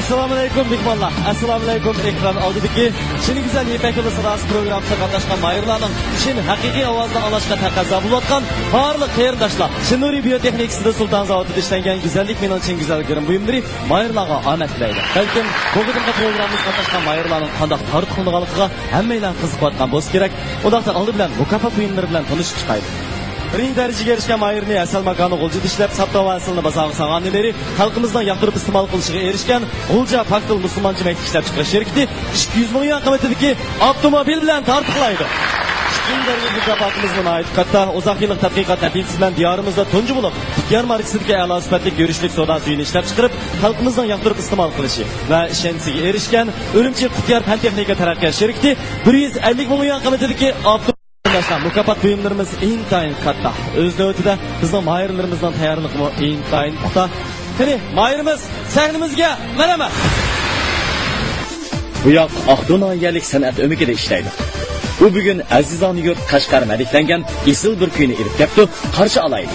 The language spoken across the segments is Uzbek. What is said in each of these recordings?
Assalomu alaykum mehmonlar. Assalomu alaykum ekran oldidagi Chin Güzel Yepak Yo'li sadasi programmasiga qatnashgan mayirlarning chin haqiqiy ovozini olishga taqozo bo'layotgan barliq qarindoshlar. Shinuri biotexnikasida Sulton zavodida ishlangan go'zallik mening chin go'zalliklarim buyumlari mayirlarga omad tilaydi. Balkim bu qadimgi programmamizga qatnashgan mayirlarning qanday tarixlanganligiga hammalar qiziqayotgan bo'lsa kerak. Ularda oldi bilan mukofot buyumlari bilan tanishib chiqaylik. Birinchi darajaga erishgan mayirni asal makoni g'ulja ishlab sapto va aslini bozorga solganlari xalqimizning yoqtirib iste'mol qilishiga erishgan g'ulja faktil musulmoncha maktab ishlab chiqarish shirkati 200 million qiymatidagi avtomobil bilan tartiblaydi. Birinchi darajaga mukofotimizga oid katta uzoq yillik tadqiqot natijasi bilan diyorimizda tunji bo'lib Qutgar markasidagi a'lo sifatli yurishlik soda suyini ishlab chiqarib xalqimizning yoqtirib iste'mol qilishi va ishonchiga erishgan Urumchi Qutgar fan texnika taraqqiyot shirkati 150 million qiymatidagi mukofot buyumlarimiz intayin katta. O'z navbatida bizning mayirlarimizdan tayyorlig'i intayin puxta. Qani, mayirimiz sahnimizga marhamat. Bu yoq Aqto'noyalik san'at o'mikida ishlaydi. U bugun azizona yurt Qashqar madihlangan esil bir kuyni ilib kelibdi. Qarshi olaylik.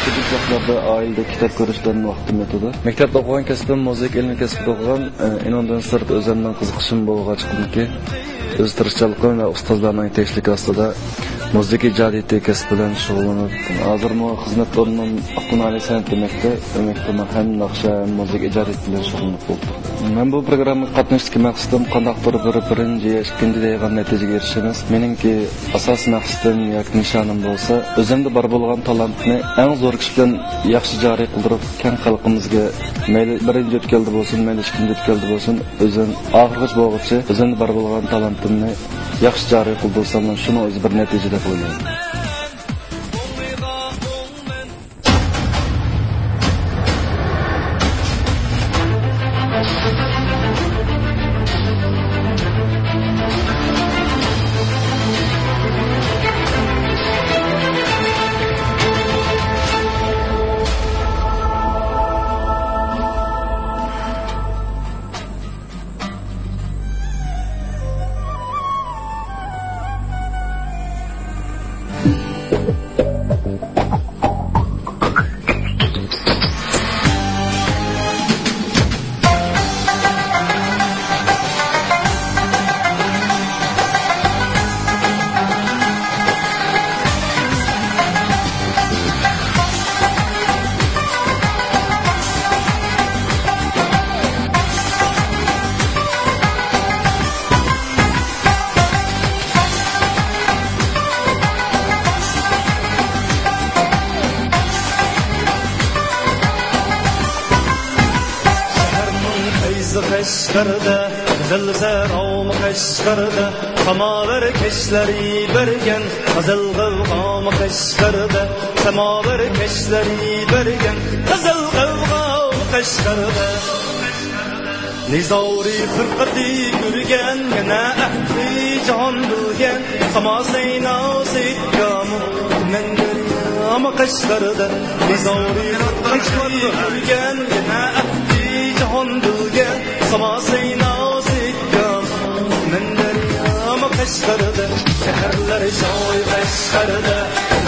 Çocuklarda ailede kitap görüşlerinin vaktim yetiyordu. Mektepte okuyan kestim, müzik ilmi kesip okuyan, inandan sırt özlemden kızıkışım boluğa çıktım ki, öz tırışçalıkım ve ustazlarının teşvik aslında müzik icadiyeti kesip bilen şoğlanıp, hazır mı hizmet olunun Aqto'noyalik san'at demekte, hem nakşa hem müzik icadiyeti bilen şoğlanıp oldu. Ben bu programı katlaştık maqsadım qandaq birinci, ikinci deygan netijaga erishimiz. Meningki asos maqsadim yoki nishonim bo'lsa, o'zimda bor bo'lgan talantni eng zo'r kuch bilan yaxshi joriy qildirib, keng xalqimizga mayli birinchi o'tkaldi bo'lsin, mayli ikkinchi o'tkaldi bo'lsin, o'zim oxirgacha bo'lguncha o'zimda bor bo'lgan talantimni yaxshi joriy qildirsam, shuni o'z bir natija deb o'ylayman. Qashqarda zilzar om Qashqarda samovar keshlari bergan qizil g'avg'om Qashqarda samovar keshlari bergan qizil g'avg'om Qashqarda nizori firqati yurgan yana ahli jon bilgan samosayno sitgamu men Qashqarda nizori firqati yurgan yana ahli jon bilgan samasayna sikkam men Qashqarda shaharlar shoy Qashqarda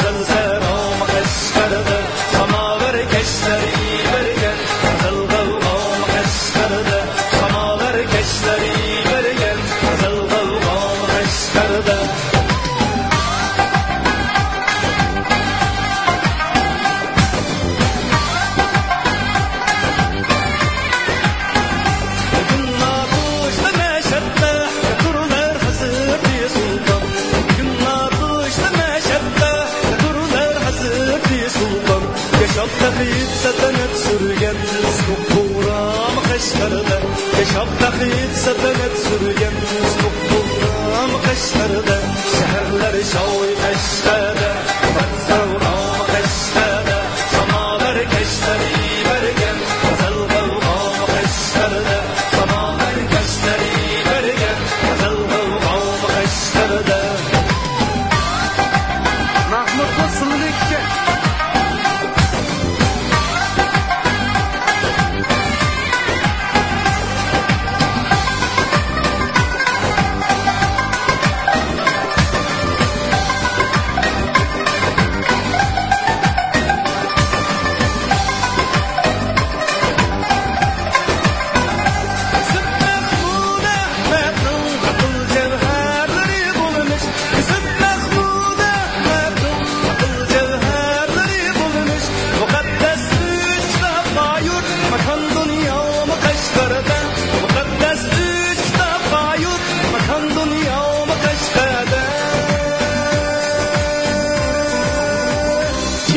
zilzarom Qashqarda samovar keshlari bergan qizil g'avg'om Qashqarda samovar keshlari bergan qizil g'avg'om Qashqarda تخيط ستنت سرجن سكورا مخشردا كشاب تخيط ستنت سرجن سكورا مخشردا شهرلر شوي خشردا فتورا مخشردا سماور كشتري برجن زلغوا مخشردا سماور كشتري برجن زلغوا مخشردا محمود وصلك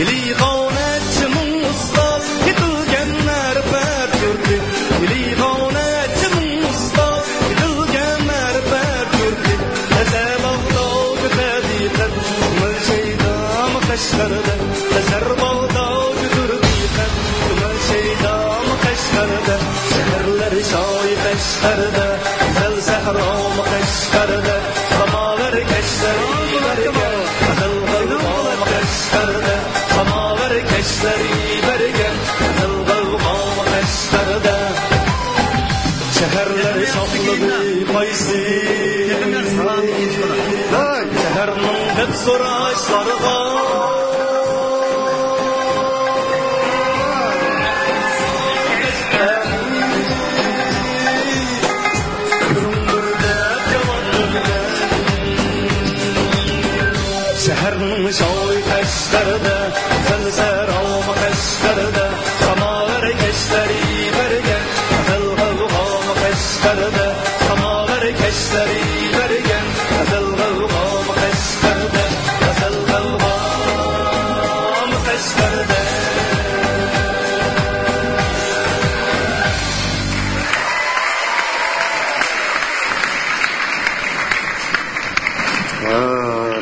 Yili qonatchining ustoz yetilganlar bat ko'rdi. Yili qonatchining ustoz yetilganlar bat ko'rdi. Tasavvur tadiqat mulshaydam qashqarda. Tasavvur tadiqat mulshaydam qashqarda. Shaharlar shoyi qashqarda. Zal sahrom qashqarda. Samavar kashlari barga. Zal g'alg'om qashqarda. Samavar kashlari barga. Zal g'alg'om qashqarda. Shaharlar shohligi qaysi? Shaharning deb so'rashlarga shaharning shoyi qashqarda, zalzarom qashqarda, samavar kashlari barga, zalg'alg'om qashqarda, samavar kashlari barga, zalg'alg'om qashqarda, zalg'alg'om qashqarda.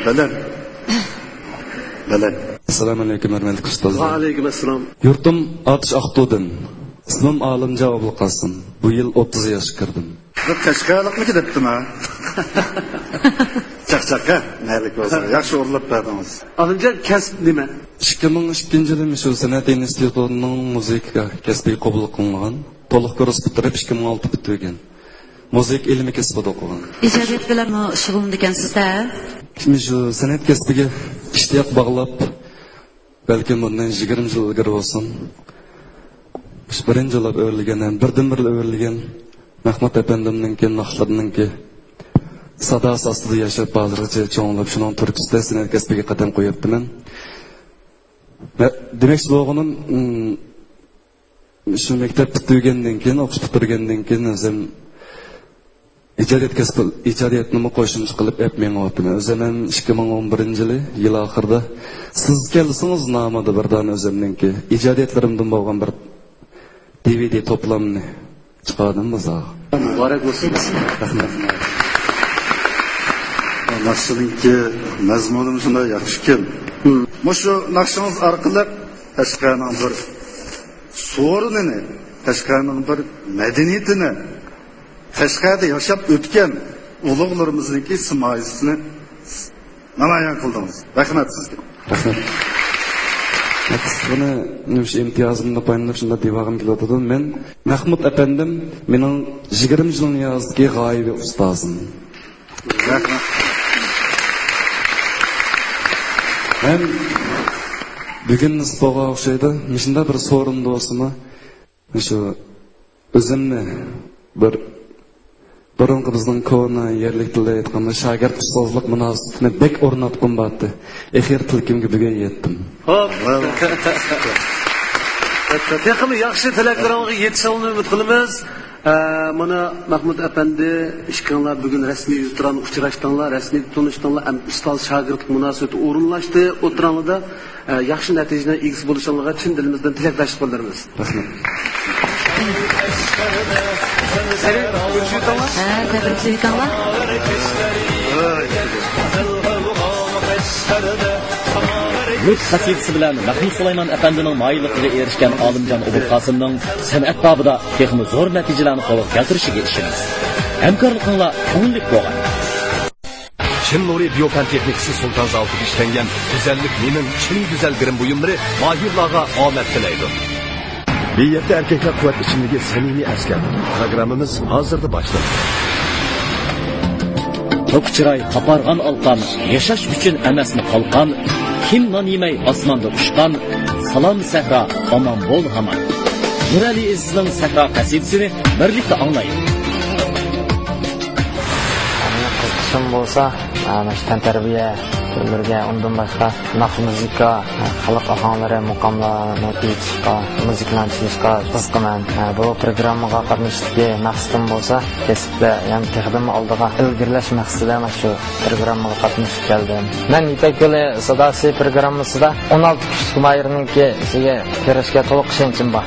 Balan. Assalomu alaykum hurmatli ustozlar. Va alaykum assalom. Yurtim Atish Aqto'dan. İsmim Alimjon Abulqosim. Bu yil 30 yoshga kirdim. Bir Qashqarlikniki debdim ha. Chaqchaqa, mayli bo'lsa, yaxshi o'rlab berdingiz. Alimjon kasb nima? 2002-yilda shu san'at institutining muzika kasbiy qabul qilingan. To'liq kurs bitirib 2006 bitirgan. Muzik ilmi kasbida o'qigan. Ijodiyat bilan shug'ullangansiz-da? Kimi shu san'at kasbiga ishtiyoq bog'lab, balki bundan 20 yil ilgari bo'lsin. Birinchi yillar o'rlagan, birdan-bir o'rlagan Mahmud apandimninki, naqshlarninki sada asosida yashab, hozirgacha cho'nglab shuning turkisida san'at kasbiga qadam qo'yibdiman. Demak, bo'lganim shu maktab bitirgandan keyin, o'qish bitirgandan keyin o'zim ijodiyatni qo'shimcha qilib men o'zim 2011-yili yil oxirida siz kelsangiz nomida birdan o'zimninki ijodiyatlarimdan bo'lgan bir DVD to'plamni chiqardim bizga. Muborak bo'lsin. Rahmat. Naqshiningki mazmuni shunday yaxshikim. Shu naqshingiz orqali Qashqarning bir so'rinini, Qashqarning bir madaniyatini, Qashqarda yashab o'tgan ulug'larimizningki simoyisini namoyon qildingiz. Rahmat sizga. Rahmat. Buni nima imtiyozimni payinlab shunda devag'im keladi. Men Mahmud apandim mening 20 yil yozdagi g'oyibi ustozim. Rahmat. Men bugun nisboga o'xshaydi. Shunda bir so'rim do'stimni shu o'zimni bir burungi bizning ko'rna yerlik tilda aytganda shogird ustozlik munosabatini bek o'rnatgan bo'ldi. Axir tilkimga bugun yetdim. Hop. Texmi yaxshi tilaklaringizga yetishini umid qilamiz. Mana Mahmud apandi ishqinglar bugun rasmiy yuzturan uchrashdinglar, rasmiy tanishdinglar, ustoz shogird munosabati o'rinlashdi. O'tiranglarda yaxshi natijaga egasi bo'lishingizga chin dilimizdan tilaklashib qoldiramiz. Rahmat. Yurt qasidasi bilan Mahmud Sulaymon apandining moyilligiga erishgan Olimjon Abulqosimning san'at babida texnik zo'r natijalarni qo'lga keltirishiga ishonamiz. Hamkorliklar ko'ngillik bo'lgan. Çin Nuri Biopan Texnikisi Sultan Zaltı'da işlengen güzellik nemin Çin güzel birim buyumları mahirlarga omet tilaydi. Biyette erkekler kuvvet içindeki samimi asker. Programımız hazırda başladı. Tok chiroy qapargan alqan, yashash uchun emasni qalqan, kim non yemay osmonda ushgan, salom sahra omon bo'l hamon. Nurali Izzning sahra qasidasini birlikda anglaylik. Qizim bo'lsa, ana shu tantarbiya türleriga, undan başqa naqsh muzika, xalq ahonlari, muqomlarni aytishga, muziklantirishga qiziqaman. Bu programmaga qatnashishga maqsadim bo'lsa, kesibda, ya'ni texnik oldiga ilgirlash maqsadida mana shu programmaga qatnashib keldim. Men Ipak yo'li sadosi programmasida 16 kuchli mayirninki isiga kirishga to'liq ishonchim bor.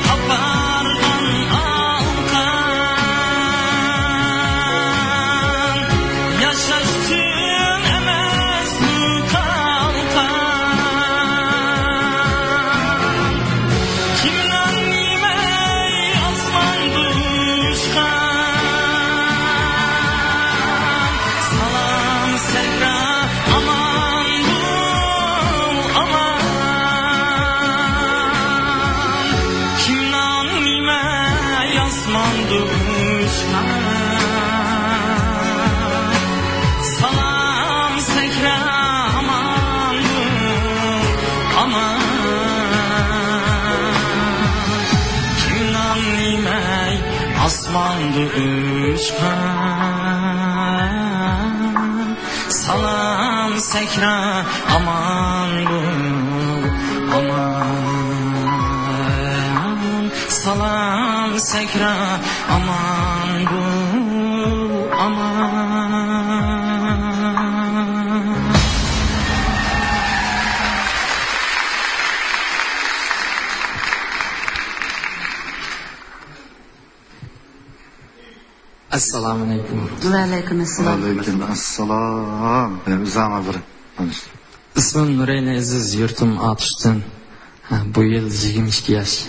Papa asmandı uçkan salam sekra aman bu aman salam sekra aman bu aman. Assalomu alaykum. Va alaykum assalom. Aleyküm assalam. Uzama bir. İsmim Nurayna Aziz, yurtim Atış'tan. Bu yıl 22 yaş.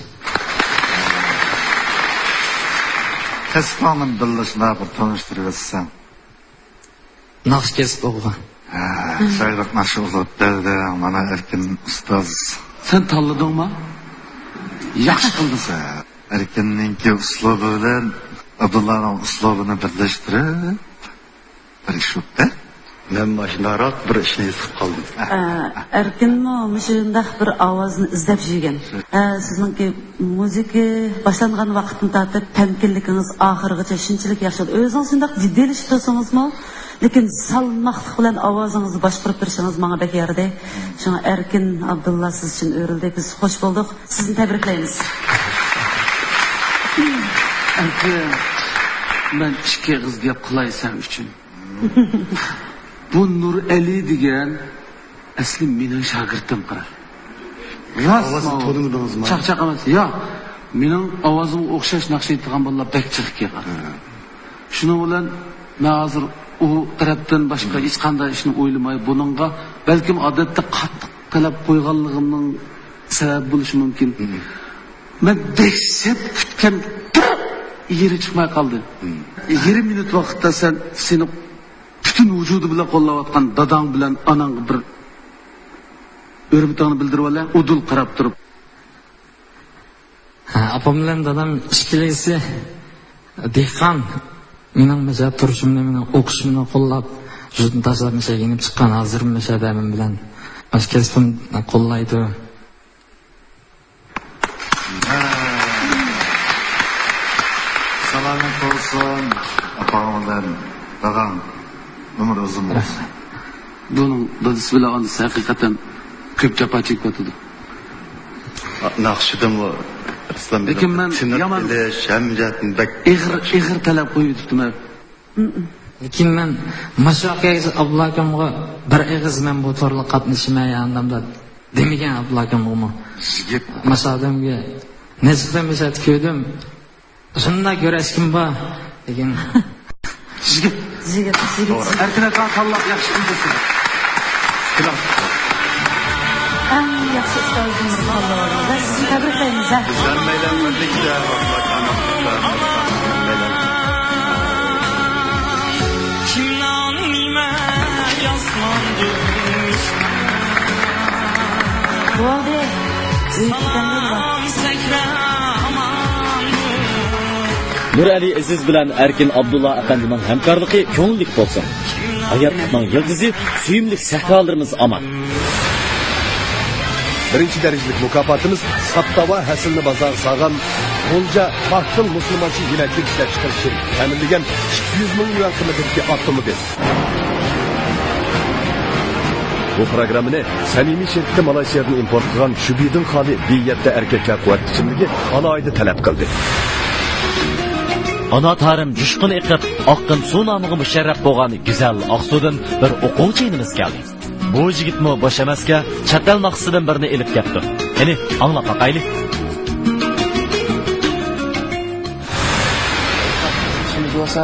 Kasbanın bilişine bir tanıştırırsan. Naqsh kesib o'qigan. Sayrak nakşı olup derdi, bana Erkin ustaz. Sen tanladın mı? Yaxşı kıldın sen. Erkin'inki uslubu bilen Abdullah'ın uslubunu birleştirip bir iş yaptı. Ben başınarak bir işini sıkıp kaldım. Erkinmi shundoq bir ovozni izlab yurgan. Sizningki muzika boshlangan vaqtdan tortib tamkinligingiz oxirigacha shunchalik yaxshi. O'zingiz shundoq jiddiylashib tursangiz-mu, lekin salmoqlik bilan ovozingizni boshqarib turishingiz menga bek yaradi. Shunga Erkin Abdullah siz uchun o'rildi. Biz xush bo'ldik. Sizni tabriklaymiz. Ben ikki qiz gap qilay sen uchun. Bu Nur Ali degan asli mening shogirdim qara. Ovozini tanıdınızmı? Chaqchaq emas. Yo'q. Mening ovozimga o'xshash naqsh aytgan bolalar bekchilikka qara. Shuning bilan men hozir u tarafdan boshqa hech qanday ishni o'ylamay buningga balkim odatda qattiq talab qo'yganligimning sababi bo'lishi mumkin. Men dehshat kutgan yeri chiqmay qoldi. 20 minut vaqtda sen seni bütün vücudu bilan qo'llayotgan dadang bilan onang bir o'rmitani bildirib ola, udul qarab turib. Apam bilan dadam ikkilisi dehqon. Mening mesela turishimni, mening o'qishimni qo'llab, judni tashlab yenib chiqqan hozir mashadamim bilan kasbim qo'llaydi. Selamet olsun. Apamdan, dadam. Ömür uzun olsun. Bunun dadisi bilan onisi haqiqatan ko'p jafo chekibdi. Nakşıdım o. Lekin men yaman ig'ir talab qo'yibdim. Lekin men mashaqaga Abdullah akamga bir eg'iz men bu torliq qatnashmayandimda demagan Abdullah akamga. Masadamga nesbatan mesat ko'rdim. Shunda ko'rashkim bor. Lekin Jigit. Erkin aka Allah yaxshi qilsin. Eng yaxshi ustozimiz Allohga sizni tabriklaymiz. Güzel meydanlardaki Kimdan nime yazlandı Bo'ldi. salam sekra aman Nur Ali Aziz bilan Erkin Abdullah akandining hamkorligi ko'ngillik bo'lsin. Hayotning yildizi suyimli sahrolarimiz aman. Birinchi darajalik mukofotimiz Sattava hasilni bozor sog'an Qo'lja Baxtın musulmoncha yilakli ishlab chiqarishi ta'minlagan 200 ming yuan qiymidagi avtomobil. Bu programmani samimiy shirkati Malayziyadan import qilgan Shubidin xoli biyatda erkaklar quvvat ichimligi alohida talab qildi. Ana tarim jushqin iqib, oqqin suv nomiga musharraf bo'lgan go'zal Oqsudan bir o'quvchi inimiz keldi. Bu yigitmi bosh emasga chatal maqsadidan birini elib ketdi. Ya'ni anglab boqaylik. Shuni bo'lsa,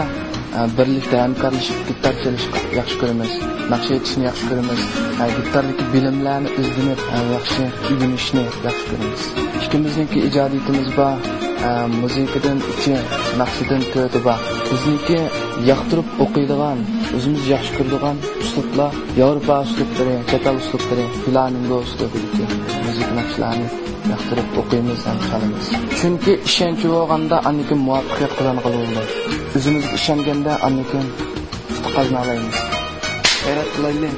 birlikda hamkorlashib gitar chalishni yaxshi ko'ramiz. Naqsh aytishni yaxshi ko'ramiz. Gitardagi bilimlarni o'rganib, yaxshi o'rganishni yaxshi ko'ramiz. Ikkimizning ijodiyatimiz bor. Muzikadan ichi, naqshidan to'rti bor. Bizniki yoqtirib o'qiydigan, o'zimiz yaxshi ko'radigan uslublar, Yevropa uslublari, chatal uslublari, flamingo uslubidagi muzik naqshlarni yoqtirib o'qiymiz ham chalamiz. Chunki ishonchi bo'lganda anniki muvaffaqiyat qozonib o'zimizga ishonganda anniki qazanalaymiz. G'ayrat qilaylik.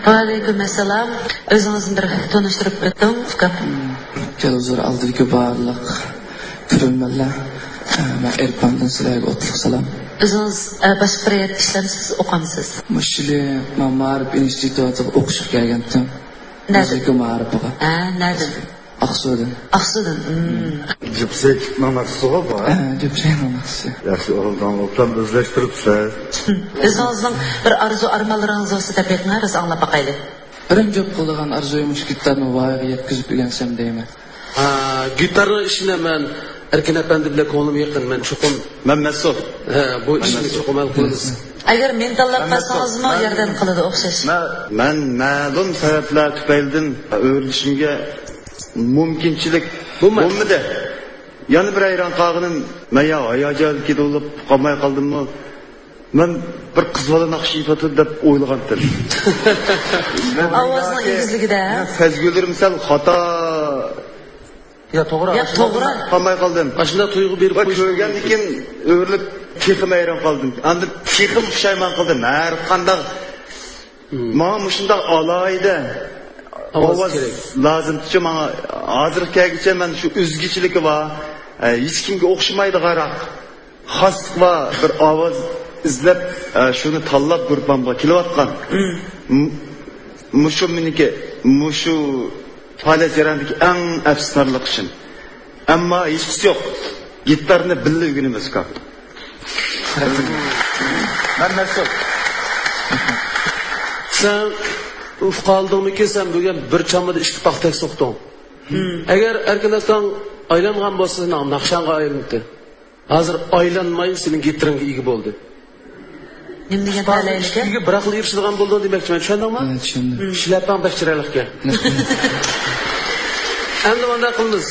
Aleyküm assalam. Özünüzni bir tanıştırıp ötding, ukam. Keluzur aldiki barliq ko'ringanlar. Men Erpandan sizlarga o'tliq salom. Özünüz boshqa bir yerda ishlamsiz, o'qamsiz. Mushili men Ma'rif institutiga o'qishga kelgandim. Muzika ma'rifiga. Nereden? Aqsudan. Aqsudan. Cipsek mamaqsuga bor. Cipsek mamaqsi. Yaxshi o'g'ildan o'qdan o'zlashtiribsiz. Özünüzning bir arzu armanlaringiz bo'lsa deb aytsangiz anglab baqayli. Birinchi qo'llagan arzuyimiz gitarni voyaga yetkazib o'rgansam deyman. Gitarni ishini men Erkin Efendi bilan ko'nglim yaqin. Men chuqur Men Mas'ud. bu ishni chuqur mal qilamiz. Agar men tanlab qolsangizmi yordam qiladi o'xshash. Men ma'lum sabablar tufaylidan o'rganishimga mumkinchilik bo'lmadi. Yana bir ayron qog'inim, men ya hayajonga to'lib qolmay qoldimmi? Men bir qiz bola naqshi ifatı deb o'ylagandim. Ovozning egizligida. Fazgularim sal xato. Ya to'g'ri. Qolmay qoldim. Ashunda tuyg'u berib qo'yish. Ko'rgandan keyin o'rilib texim ayron qoldim. Endi texim pushaymon qildim. Har qanday men shunday alayda ovoz lazım tutsa men hozirgacha men shu o'zgichiligi va hech kimga o'xshamaydi qaraq xos va bir ovoz izlab shuni tanlab gurbamga kelayotgan. Mushu meniki mushu faoliyat jarayonidagi eng afsuslanarli ishim. Ammo hech qisi yo'q. Gitarni birga o'rganamiz ku. Men Mas'ud. Sen qaldingmi sen bugun bir chamada ikki paxtak so'qding. Agar Erkinasdan aylangan bo'lsa, naqshanga aylanibdi. Hozir aylanmay sening gitarangga ega bo'ldi. Nima degan talaylikka? Sizga biroqli erishadigan bo'ldi demoqchiman, tushundingmi? Tushundim. Shlapang bashiralikka. Endi bunday qilamiz.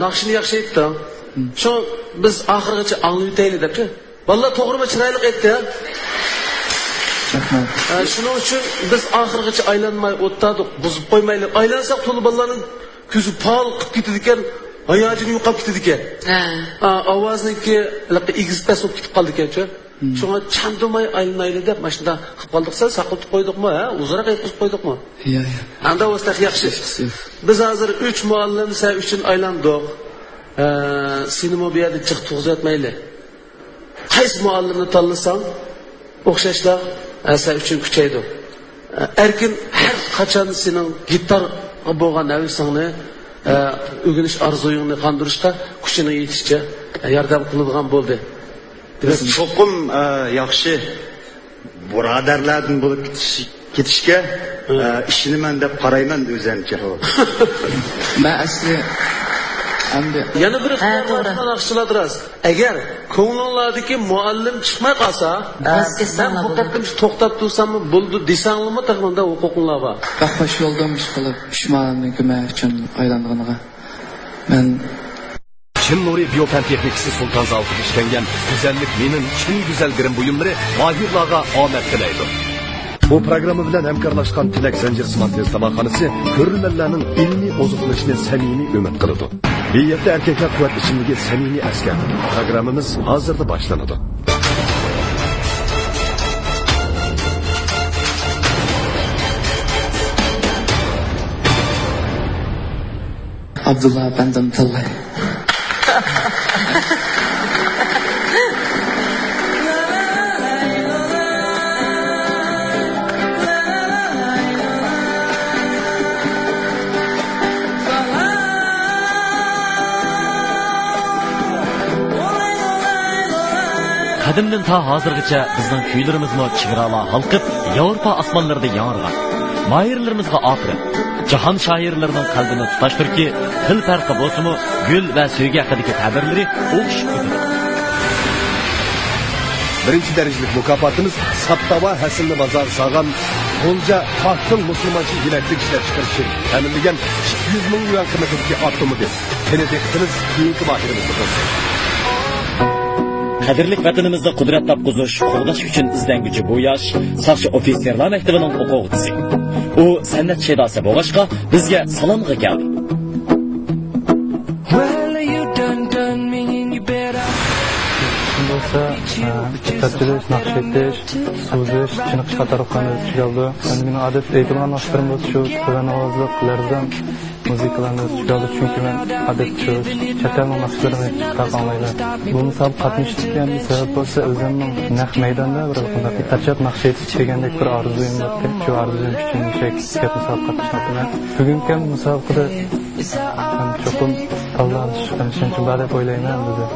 Naqshini yaxshi aytding. Shu biz oxirigacha anglaytaylik deb-chi. Vallahi to'g'rimi chiroyli aytdi. Shuning uchun biz oxirigacha aylanmay o'tdik, buzib qo'ymaylik. Aylansak to'li bolalarning ko'zi pal qilib ketadi ekan, hayojini yo'qolib ketadi ekan. Ovozniki egiz pas bo'lib ketib qoldi ekan-chi. Shunga chandumay aylanaylik deb mana shunda qilib qoldik-sa, saqlab qo'ydikmi, o'zaro aytib qo'ydikmi? Yo'q. Anda o'stak yaxshi. Biz hozir 3 muallim sen uchun aylandik. Seni bu yerda chiq to'g'zatmayli. Qaysi muallimni tanlasang, o'xshashlar sen uchun kuchaydi. Erkin har qachon sening gitar bo'lgan navisingni o'rganish arzuyingni qondirishga kuchini yetishcha yordam qiladigan bo'ldi. Biz cho'qim yaxshi birodarlardan bo'lib ketishga ishiniman deb qarayman o'zimcha. Men asli yana bir yaxshiladiriz. Agar ko'ngillardagi muallim chiqmay qolsa, sen to'xtatdim, to'xtab tursammi bo'ldi desangmi, taqmanda huquqinglar bor. Baxbash yo'ldan ish qilib, pishmonlik ko'mak uchun aylanganiga men Çin Nuri Biyofen Texnikisi Sultan Zaltı'da işlengen güzellik menin Çin güzel birim buyumları mahirlarga omet tilaydi. Bu programı bilen hemkarlaşkan Tilak Zincir Smartez Tabakhanesi görülmenlerinin ilmi ozuqlışını samimi ümit kılıdı. Biyette erkekler kuvvet içindeki samimi asker. Programımız hazırda başlanadı. Abdullah benden tallay. Qadimdan ta hozirgacha bizning kuylarimizmi chegaralar halqib, Yevropa osmonlarida yonirgan. Mahirlarimizga opirin. Jahon shoirlarining qalbini tutashtirki, til farqi bo'lsa-mu, gul va sevgi haqidagi ta'birlari o'xshib ketadi. Birinchi darajalik mukofotimiz Sattava Hasanni bozor sog'an G'ulja Fahtil musulmoncha yilaklik ishlab chiqarishi ta'minlagan 200 ming yuan qiymatidagi avtomobil. Benediktimiz keyingi mahirimizda bo'ldi. Qadrli vatanimizda qudrat topquzish, qo'g'dash uchun izlanguchi bu yosh soqchi ofitserlar maktabining o'quvchisi. U san'at shedosi bo'lg'achqa bizga salomga keldi. Well, you done me and you better. gitarçılık, nakşetiş, suzish, chiniqish qatorliqlarni o'z ichiga oldi. Endi mening odatda aytadigan narsalarim bo'lsa shu baland ovozliqlardan muzikalarni o'z ichiga oldi, chunki men odatda shu chet elning narsalarini ko'p anglayman. Bu misol qatnashishdan sabab bo'lsa o'zimning naq maydonda bir qanday gitarchilab naqshetish degandek bir orzuyim bor. Shu orzuyim uchun shakilga misol qatnashmoqdaman. Bugungi musobaqada cho'qim tanlanish uchun bor deb o'ylayman dedi.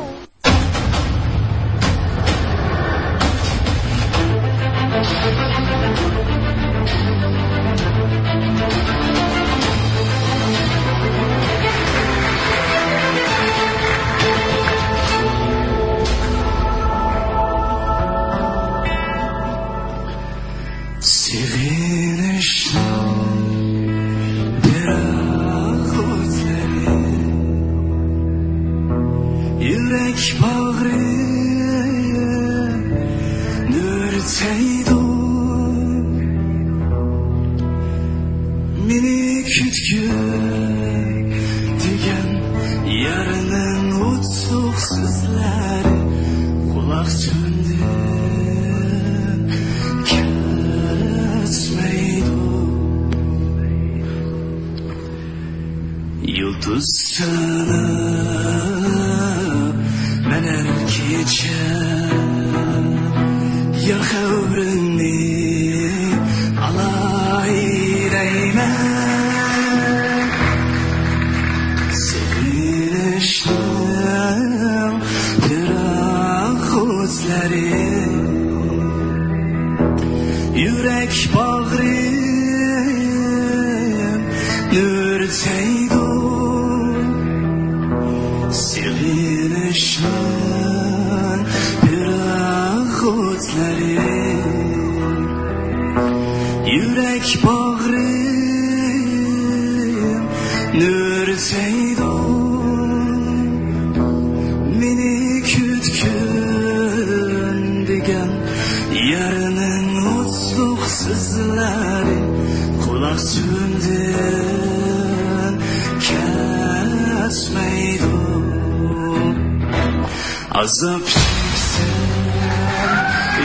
Azap çeksen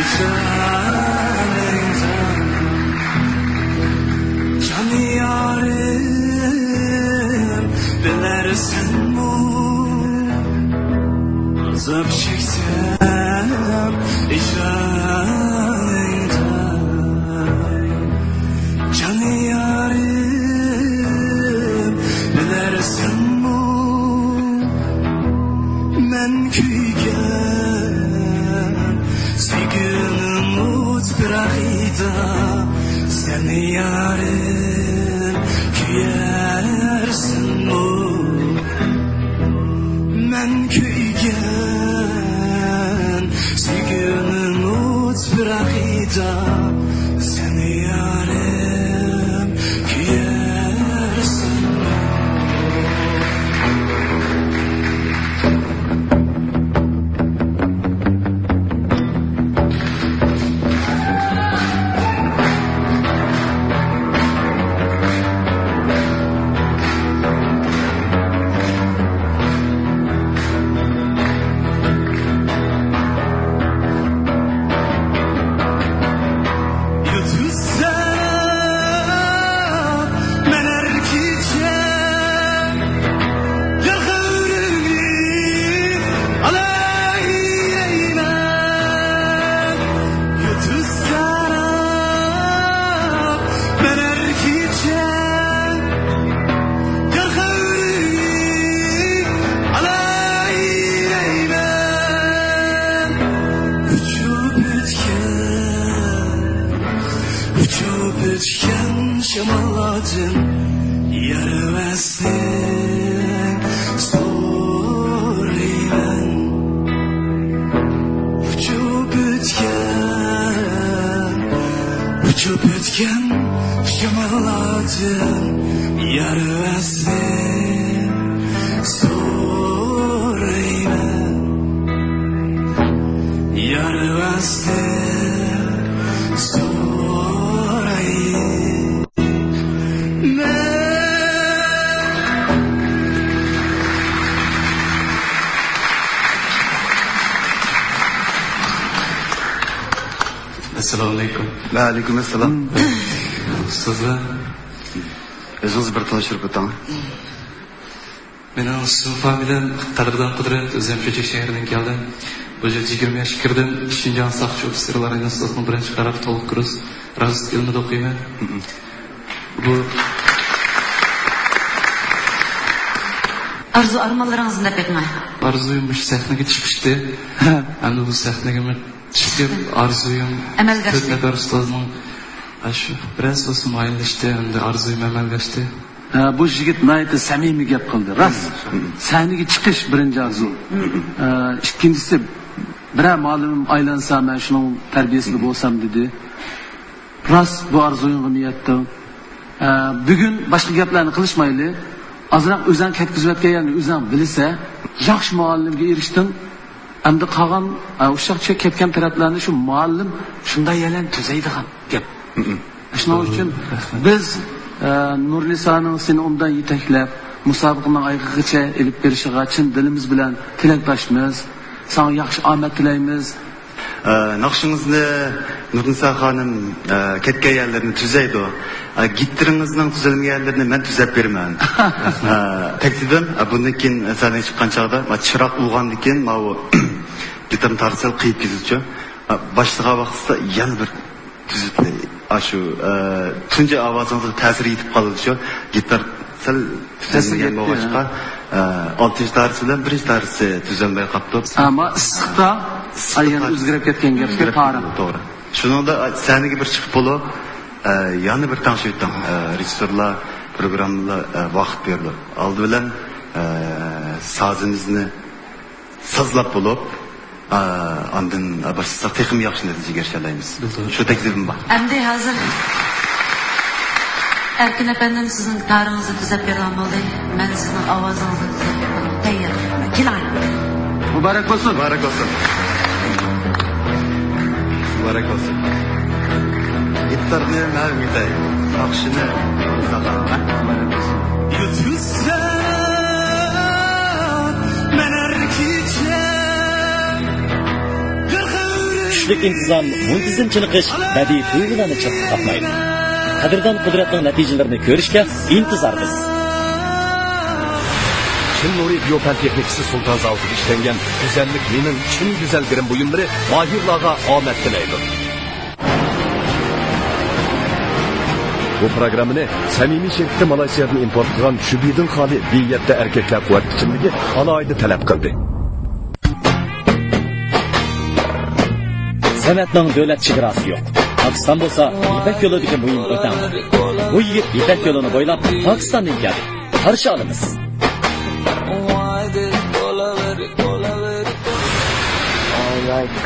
ifaderinden can yarim bilersen bu azap çeksen ifaderinden can yarim bilersen bu men sen yarım küyersin bu men kuygen sükünün ut bırakıda sen yarım küyersin Assalamualaikum. Waalaikumsalam. Sizlar O'zingiz bir tanishtirib o'ting. Mening ismim familiyam Qadrdon Qudrat, o'zim Chechak shahridan keldim. Bu yerga 20 yoshga kirdim. Shinjon soqchi ofitserlar institutining birinchi qaror to'liq kurs razvedka ilmida o'qiyman. Bu arzu armanlaringizni deb aytmay. Arzuyum bu sahnaga chiqishdi. Endi bu sahnaga men chiqib arzuyum amalga oshdi. Nafar ustozning shu biroz o'sib maylashdi, endi arzuyum amalga oshdi. Bu yigit nayta samimiy gap qildi. Ras. Sahnaga chiqish birinchi arzu. Ikkinchisi biror ma'lumim aylansam, men shuning tarbiyasida bo'lsam dedi. Ras bu arzuyimga niyatdim. Bugun boshqa gaplarni qilishmayli. Azroq o'zing ketkizayotgan yerni o'zing bilsa, yaxshi muallimga erishdim. Endi qolgan o'shacha ketgan taraflarni shu muallim shunday yalan tuzaydigan gap. Shuning uchun biz Nurnisaning seni undan yetaklab, musobaqaning oxirigacha elib berishiga chin dilimiz bilan tilakdoshmiz. Sana yaxshi omad tilaymiz. Naqshingizni Nurnisa xonim ketgan yerlarni tuzaydi. Gittiringizning tuzalgan yerlarini men tuzab beraman. Taklifim bundan keyin sahnaga chiqqan chog'da chiroq ulg'andan keyin bu gitarni tarsal qiyib ketuvchi. Boshqa vaqtda yana bir tuzib shu tunji ovozingizga ta'sir etib qoldi shu gitar sal tuzalgan bo'lg'achqa 6-darsi bilan 1-darsi tuzalmay qoldi. Ammo issiqda ayyan o'zgarib ketgan gapga to'g'ri. Shuningda sahnaga bir chiqib bo'lib yana bir tanishib o'tdim. Rejissyorlar programmalar vaqt berdi. Oldi bilan sazimizni sazlab bo'lib andın başta texnik yaxshi natijaga erishalaymiz. Shu taklifim bor. Endi hozir Erkin efendim sizin gitarınızı tuzab bergan bo'ldi. Men sizning ovozingizni tuzab berdim. Tayyor. Keling. Muborak bo'lsin. Muborak bo'lsin. Muborak bo'lsin. Gitarni navmitay. Yaxshini saqlab. Yutsa men erkicha Kuchlik intizom, muntizam chiniqish badiiy tuyg'ularni chiqib topmaydi. Qadrdon Qudratning natijalarini ko'rishga intizormiz. Chin Nuri Biopan texnikasi Sultan Zaltida ishlangan güzellik mening chin güzel girim buyumlari mahirlarga omad tilaydi. Bu programmani samimiy shirkati Malayziyadan import qilgan Shubidin xoli biyatda erkaklar quvvat ichimligi alohida talab qildi. San'atning davlat chegarasi yo'q. Pokiston bo'lsa, Ipak yo'lidagi buyum o'tam. Bu yigit Ipak yo'lini bo'ylab Pokistondan keldi. Qarshi olamiz. I like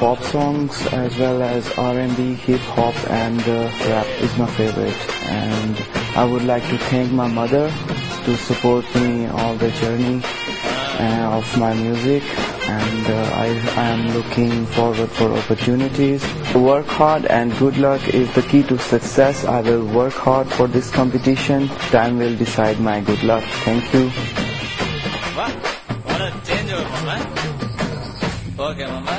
pop songs as well as R&B, hip hop and rap is my favorite. And I would like to thank my mother to support me all the journey of my music. And I am looking forward for opportunities. Work hard and good luck is the key to success. I will work hard for this competition. Time will decide my good luck. Thank you. What a danger, mama. Okay, mama.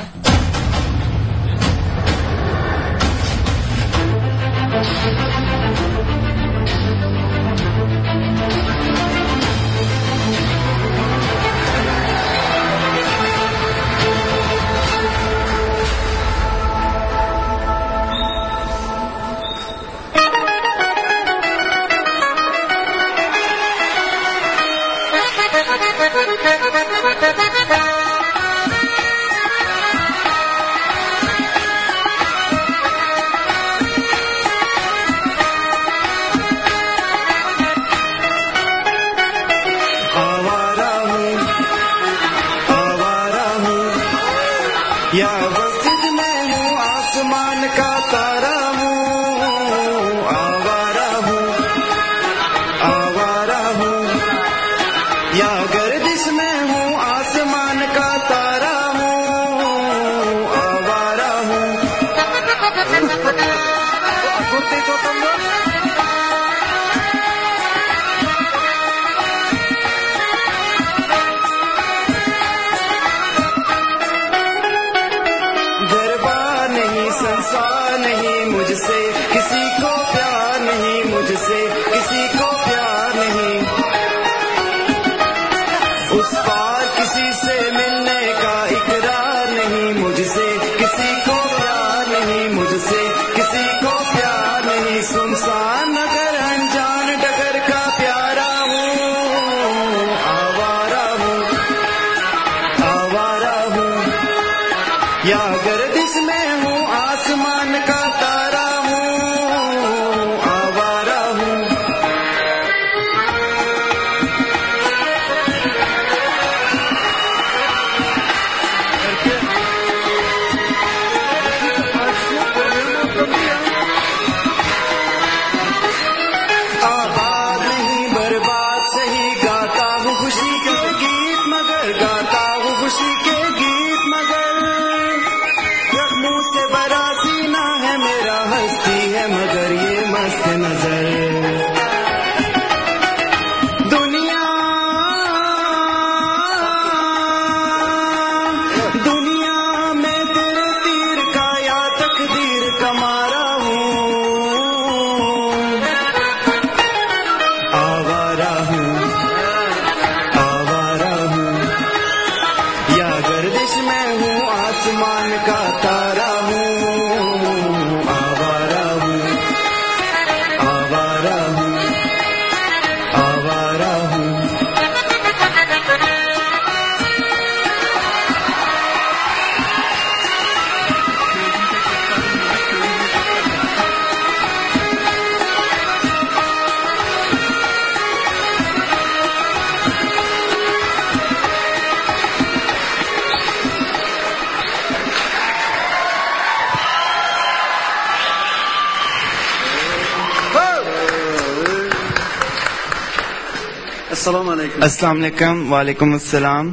Assalomu alaykum. अस्सलाम वालेकुम वालेकुम अस्सलाम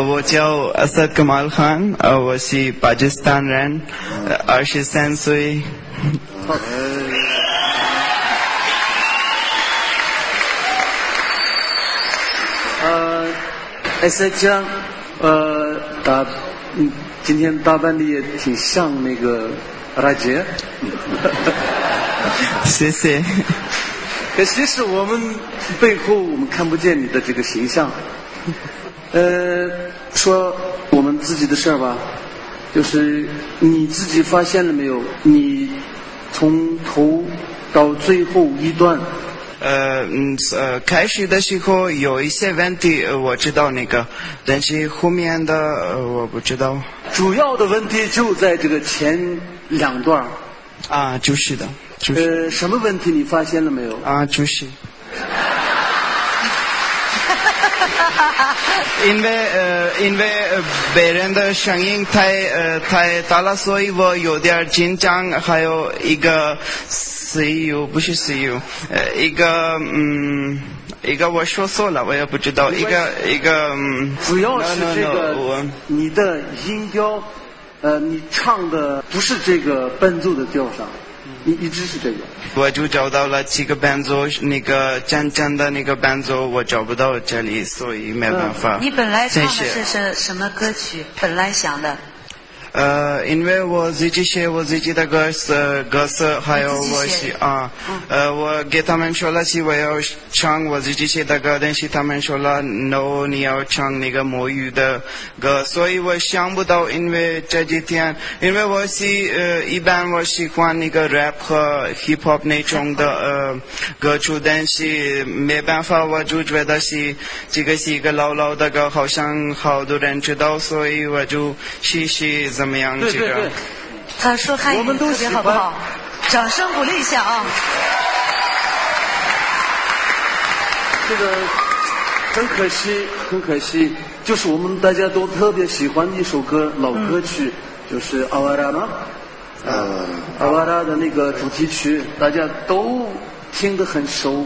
वो चाओ असद कमाल खान वो सी पाकिस्तान रन Arshi Sansui SH 今天打扮的也挺像那个拉杰，谢谢。可惜是我们背后我们看不见你的这个形象。说我们自己的事儿吧，就是你自己发现了没有？你从头到最后一段。开始的时候有一些问题，我知道那个，但是后面的我不知道。主要的问题就在这个前2段。啊，就是的。什么问题你发现了没有？啊，就是。因为别人的声音太大了，所以我有点紧张。还有一个 CEO 不是 CEO， 一个我说错了，我也不知道。一个主要是这个你的音调，你唱的不是这个伴奏的调上。你一直是这个，我就找到了几个伴奏，那个真正的那个伴奏我找不到这里，所以没办法。你本来唱的是什么歌曲？本来想的？因为我自己写我自己的歌词，还有我给他们说了是我要唱我自己写的歌，但是他们说了 no， 你要唱那个母语的歌，所以我想不到。因为这几天，因为我是一般我喜欢那个 rap 和 hip hop 那种的歌曲，但是没办法，我就觉得是这个是一个老的歌，好像好多人知道，所以我就试试怎么样这个。他说汉语特别好不好？掌声鼓励一下啊！这个很可惜，就是我们大家都特别喜欢的一首歌，老歌曲，就是阿瓦拉嘛，阿瓦拉的那个主题曲，大家都听得很熟，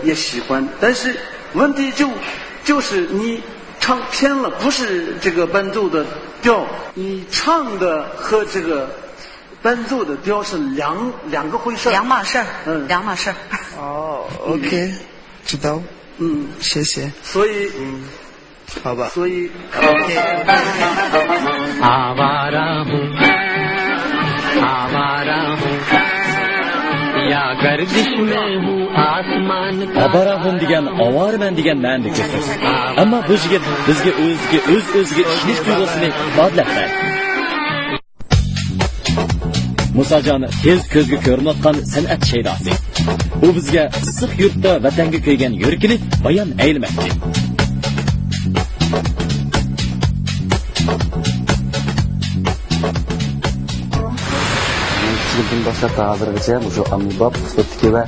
也喜欢。但是问题就是你唱偏了，不是这个伴奏的调，你唱的和这个伴奏的调是两个回事，两码事儿，两码事儿。哦 ，OK， 知道，谢谢。所以，好吧。所以 ，OK。Abarahum degan ovoraman degan ma'nodagi so'z. Ammo bu yigit bizga o'ziga ishonish tuyg'usini ifodaladi. Musajon tez ko'zga ko'rinayotgan san'at shaydosi. U bizga issiq yurtda vatanga ko'ygan yurkini bayon aylamoqchi. Bundan boshlab hozirgacha shu ommabop sifatdagi va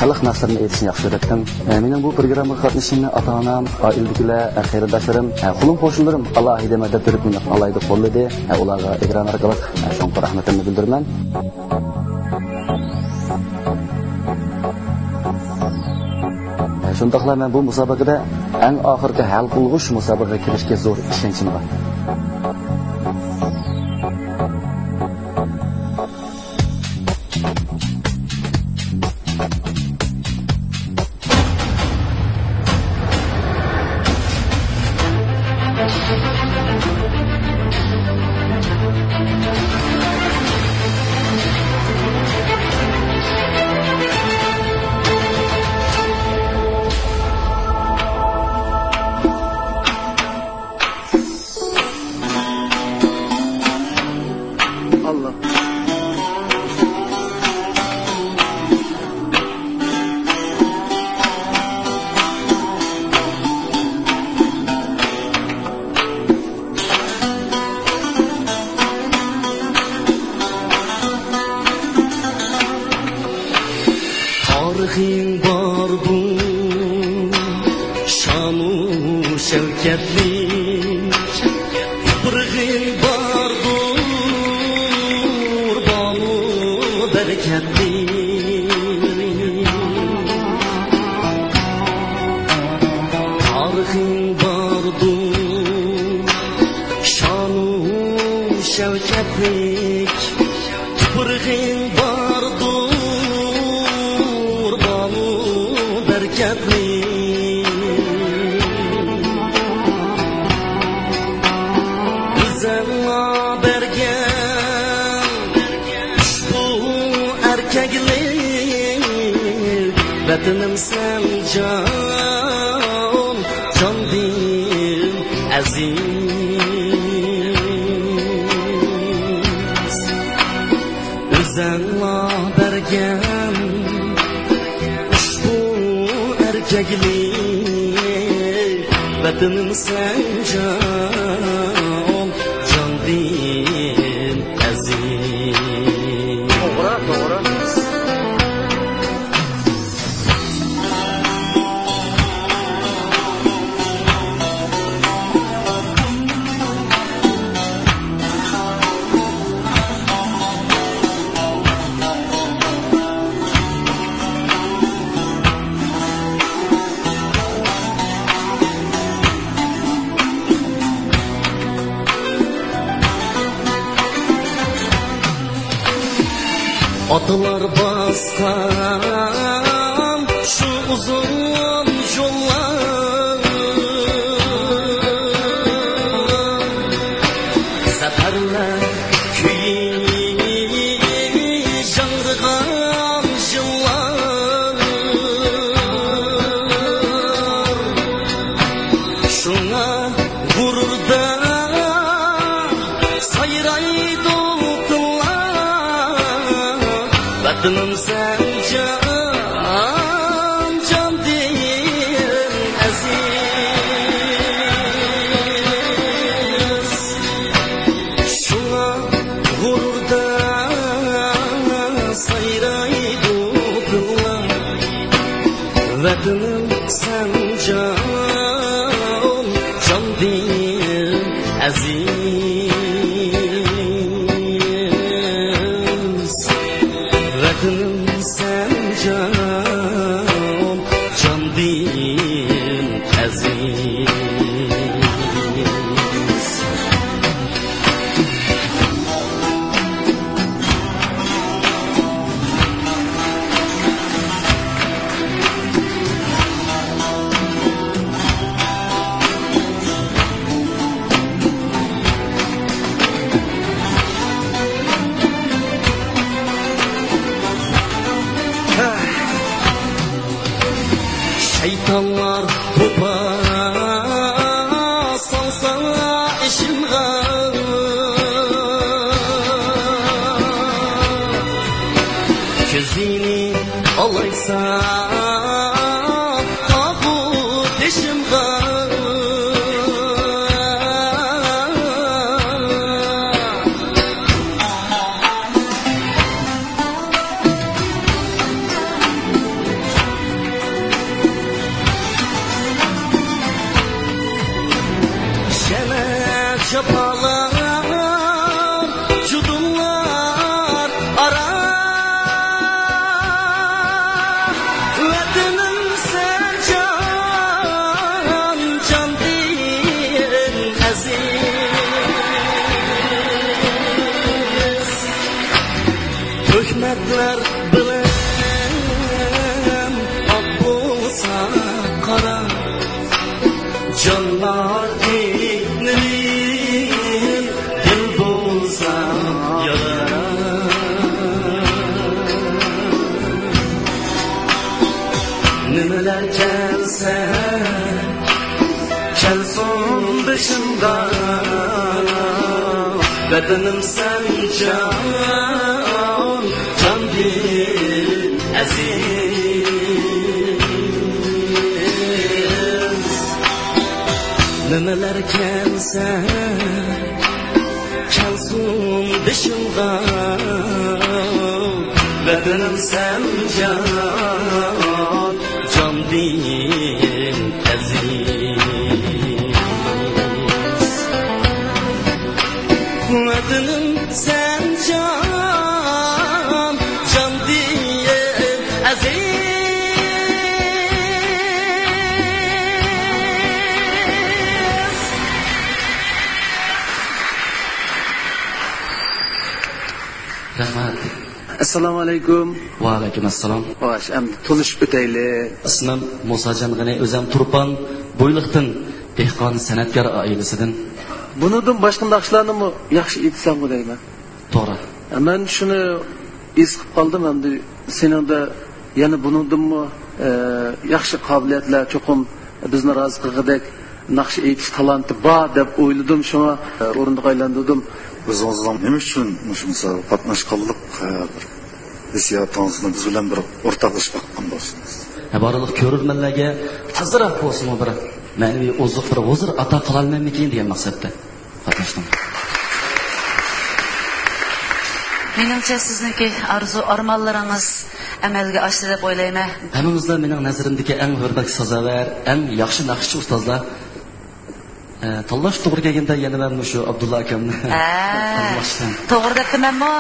xalq nasrini aytishni yaxshi ko'rdim. Mening bu programmaga qatnashishimni ota-onam, oiladagilar, qarindoshlarim, qo'lim qo'shnilarim alohida madad berib meni alohida qo'lladi. Ularga ekran orqali cho'nqir rahmatimni bildiraman. Shundaqla men bu musobaqada eng oxirgi hal qilg'uch musobaqaga kirishga zo'r ishonchim bor. berketlik Tupurgin bardur Banu berketlik Bizemla bergen Bu erkeklik Vatanim sen can Can dil aziz Özallah bergen Bu erkeklik Vatanim sen can Can dil aziz Doğru Atalar baskan şu uzun yollar Seferler köyü janrıgan yıllar Şuna gururda sayraydı Vatanim sen can, can değil aziz Şuna gururda sayraydı kıllar Vatanim sen can, can değil aziz Vatanim sen can, can değil aziz Şeytanlar topa salsa işimga Gözini alaysa ahu deşimga Çapalar, cudumlar ara Vatanim sen can, can değil aziz Töhmetler bilen ak bolsa qara Canlar dinleyin dil bolsa yara Nimeler kelse kelsin dışında Vatanim sen can, can değil aziz Nimeler kelse kelsin dışında Vatanim sen can, can değil aziz Vatanim sen can, can değil aziz Rahmat. Assalomu alaykum. Va alaykum assalom. Xo'sh, endi tanishib o'taylik. Ismim Musajon G'ani, o'zim Turpan, Bo'yliqdan, dehqon san'atkor oilasidan. Bundan boshqa naqshlarni yaxshi aytsam deyman. To'g'ri. Men shuni his qilib qoldim, endi seningda yana bundanmi yaxshi qobiliyatlar cho'qim bizni rozi qilgandek naqsh aytish talanti bor deb o'yladim, shunga o'rindiq aylantirdim. O'zingizdan nima uchun shuncha qatnashganlik hissiyotingizni biz bilan bir o'rtoqlashib baqqan bo'lsangiz. Barliq ko'rurmanlarga tezroq bo'lsin bir ma'naviy oziq bir hozir ata qilolmaymikin degan maqsadda qatnashdim. Menimcha sizniki arzu armonlaringiz amalga oshdi deb o'ylayman. Hammamizda mening nazarimdagi eng hurmatga sazovor, eng yaxshi naqshchi ustozlar tanlash to'g'ri kelganda yana men shu Abdulla akamni tanlashdim. To'g'ri debmanmi?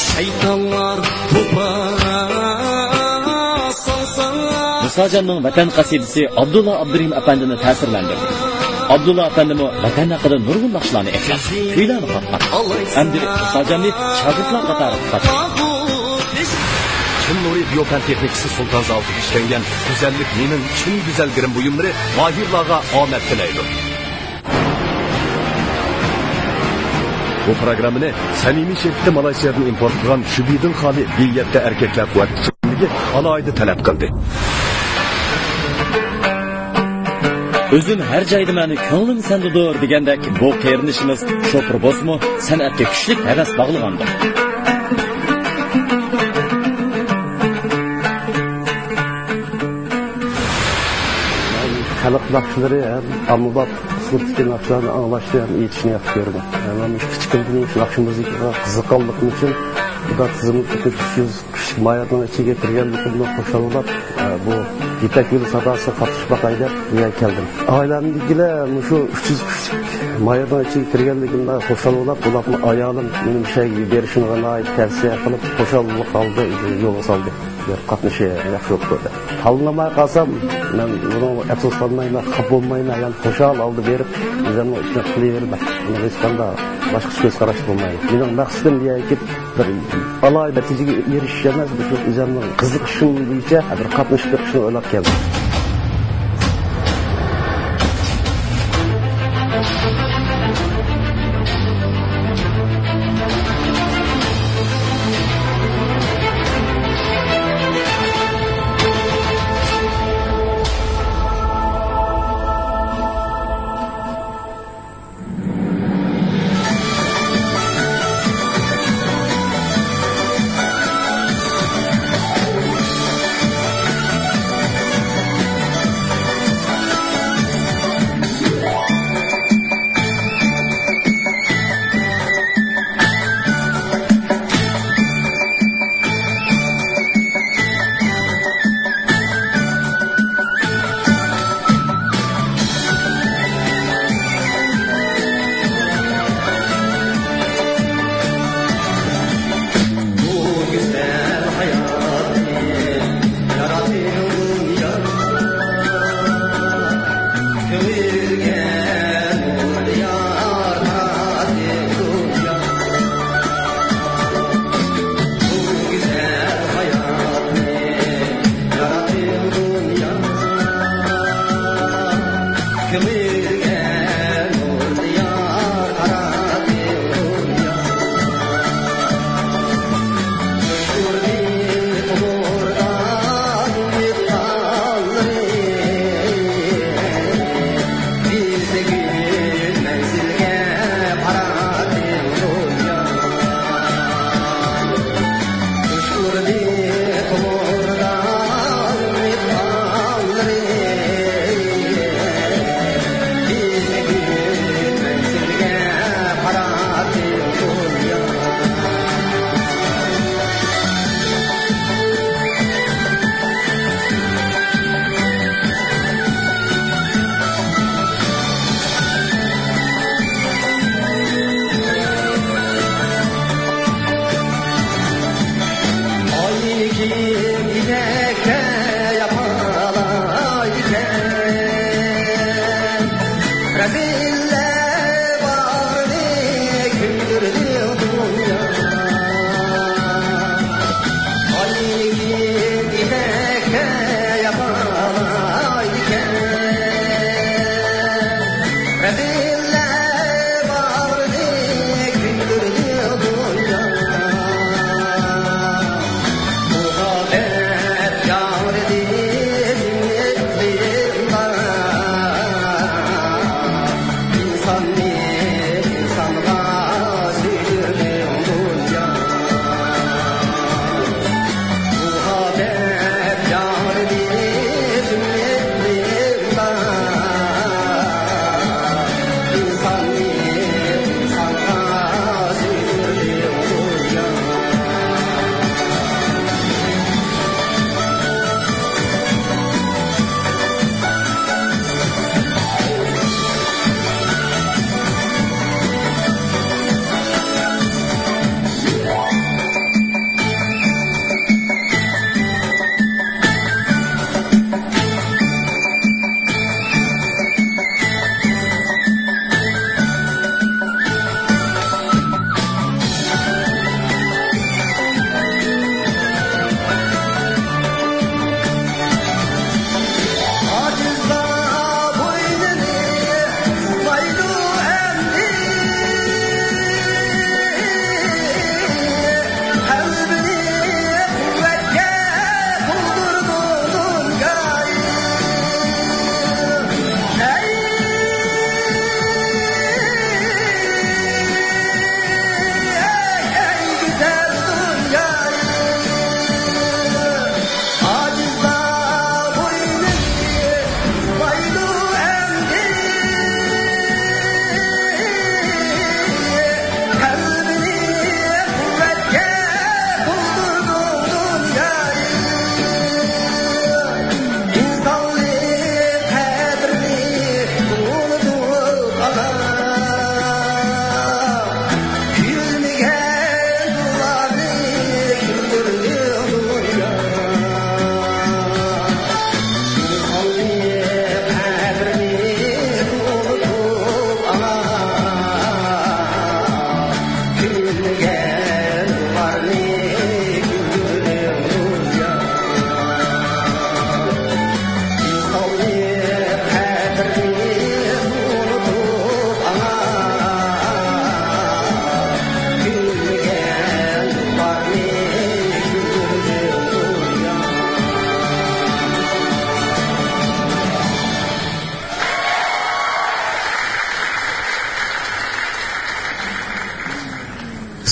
Shaytonlar Musajonning vatan qasidasi Abdulla Abdurim apandini ta'sirlantirdi. Abdulla apandimi vatan haqida nurg'un naqshlarni eslab, kuylarni qatqan. Endi Musajonni shogirdlar qatorida qatnashdi. Chin Nuri Biopan texnikasi Sultan Zaltı işlengen güzellik menin chin güzel girim buyumları mahirlarga omad tilaydi. Bu programını samimiy şekilde Malaysiyadan import qilgan Shubidin xoli biyatda erkaklar quvvat kuchlikligi alohida talab qildi. O'zim har joyda meni ko'nglim sendadir degandek bu qerinishimiz shopir bosmi san'atga kuchli havas bog'lagandir. Xalq naqshlari ham ommabop uslubdagi naqshlarni anglashni ham yetishni yaxshi ko'raman. Men kichkinto'ning naqsh muzikaga qiziqqanligim uchun bu tizimli 300 kishi mayorning ichiga kirganligimni xursand bu Yipak yo'li sadosi qatnashmoqay deb buyoqqa keldim. Oilamdagilar shu 300 kishi mayorning ichiga kirganligimda xursand bo'lib, ularni ayolim mening shay berishini tavsiya qilib xursandlik qildi, yo'lga soldi. Qatnashi yaxshi bo'ldi. Tanlamay qolsam, men buni afsuslanmayman, xafa bo'lmayman, ya'ni xushal oldi berib, o'zimni ishni qilaverman. Buni hech qanday boshqa ko'z qarash bo'lmaydi. Mening maqsadim deyki, bir aloy natijaga erishish emas, bu o'zimning qiziqishim bo'yicha bir qatnashib chiqishni o'ylab keldim.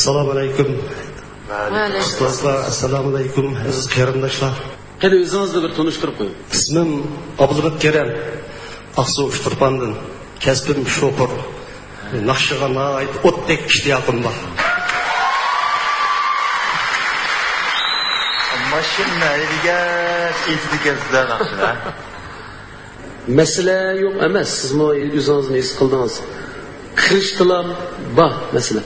Assalomu alaykum. Ustozlar, assalomu alaykum. Aziz qarindoshlar. Qani o'zingizni bir tanishtirib qo'ying. İsmim Abdullah Kerem. Aqsu Turpandan. Kasbim şoför. Naqshiga ait o'tdek ishtiyaqim bor. Mashina degan esdikasizlar naqshlar. Masala yo'q emas, siz mo o'zingizni his qildingiz. Kirishdilar bor masala.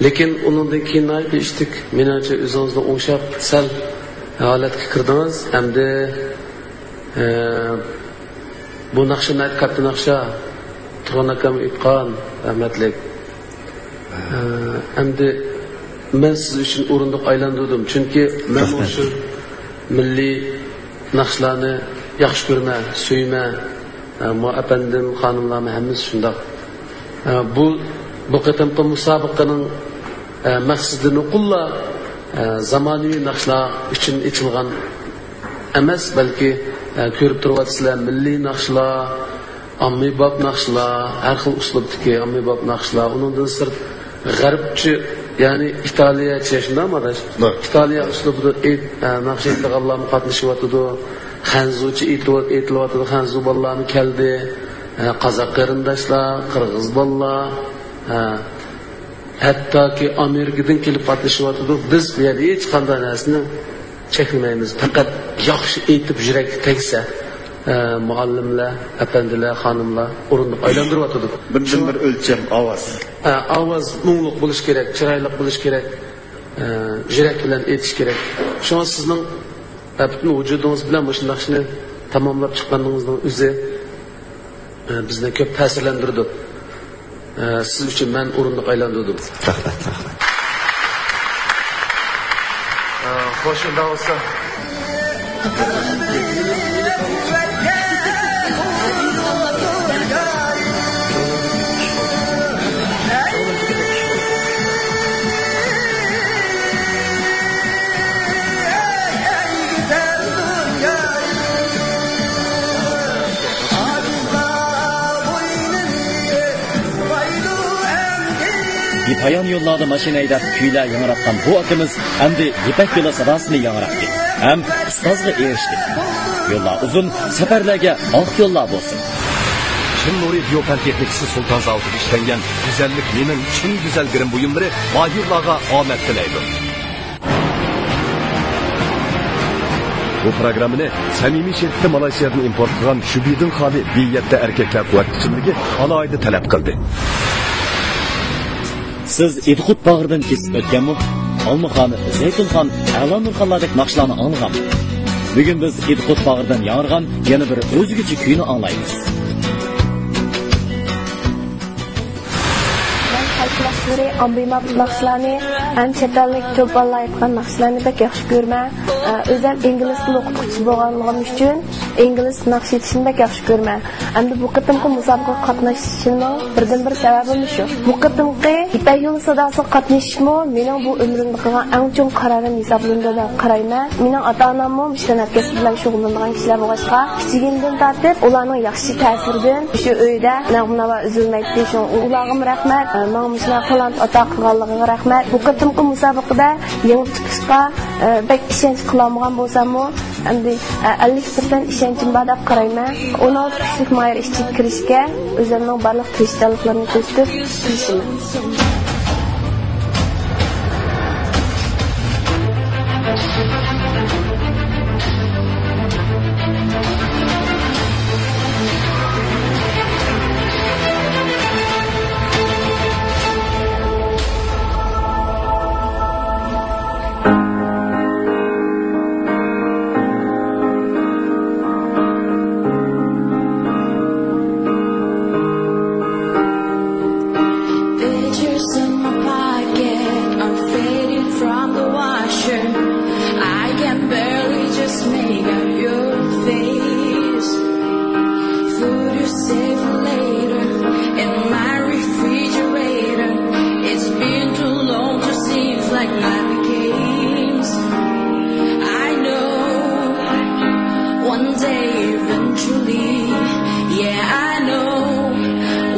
Lekin undan keyin aytdik, menimcha o'zingizni o'ngshab sal holatga kirdingiz. Hamda bu naqshni katta naqsha Turg'un akam aytgan rahmatlik. Hamda men siz uchun o'rindiq aylantirdim, chunki men o'sha milliy naqshlarni yaxshi ko'raman, suyman. Muapandim, xonimlarni hammasi shundoq. Bu qatamqi musobaqaning maqsadini qulla zamonaviy naqshlar uchun etilgan emas, balki ko'rib turibsizlar, milliy naqshlar, ommabop naqshlar, har xil uslubdagi ommabop naqshlar, undan sirt g'arbchi, ya'ni Italiyacha shundaymi? Italiya uslubida naqsh aytganlarni qatnashyapti. Xanzuchi aytilyapti, xanzu bolalarni keldi. Qozoq qarindoshlar, qirg'iz bolalar, hattoki Amerikadan kelib qatnashyapti. Biz bu yerda hech qanday narsani cheklamaymiz. Faqat yaxshi aytib yurak tegsa, muallimlar, apandilar, xonimlar o'rindiq aylantiryapti. Bir o'lcham ovoz. Ovoz mungluq bo'lish kerak, chiroyli bo'lish kerak, yurak bilan aytish kerak. Shunga sizning butun vujudingiz bilan bu naqshni tamomlab chiqqaningizni o'zi bizni ko'p ta'sirlantirdi. Siz uchun men o'rindiq aylantirdim. Rahmat. Xo'sh, unda bo'lsa. Payon yo'llarda mashina haydab kuylar yangiratgan bu akamiz endi Ipak yo'li sadosini yangiratdi. Ham ustozga erishdi. Yo'llar uzun, safarlarga oq yo'llar bo'lsin. Chin Nuri Biopan texnikasi Sultan Zavodiga ishlangan güzellik mening chin güzel girim buyumlari mahirlarga omad tilaydi. Bu programmani samimiy shirkati Malayziyadan import qilgan Shubidin xoli biyatda erkaklar quvvat ichimligi alohida talab qildi. Siz Idxut bag'ridan kesib o'tganmi? Olmaxon, Zaytunxon, A'lonurxonlardek naqshlarni olganmi? Bugun biz Idxut bag'ridan yangirgan yana bir o'zgacha kuyni anglaymiz. Naqshları, ambimab naqshlarni, chet-ellik to'pollar aytgan naqshlarni bek yaxshi ko'raman. O'zim ingliz tili o'qituvchisi bo'lganligim uchun ingliz naqsh etishni bek yaxshi ko'raman. Endi bu qatimqi musobaqaga qatnashishimning birdan-bir sababi shu. Bu qatimqi Ipak yo'li sadosiga qatnashishmi mening bu umrimda qilgan eng chong qarorim hisoblanadi deb qarayman. Mening ota-onam ham san'at kasbi bilan shug'ullangan kishilar bo'lg'achqa, kichigimdan tortib ularning yaxshi ta'siridan shu uyda nag'mava uzilmaydi. Shu ularga rahmat. Menga talant ata qilganligiga rahmat. Bu qatimqi musobaqada yengib chiqishga bek ishonch qilolmagan bo'lsam-mu, endi 50% ishonchim bor deb qarayman. 16 kishilik mayr ishchiga kirishga o'zimning barliq tirishchiliklarni ko'rsatib kirishim.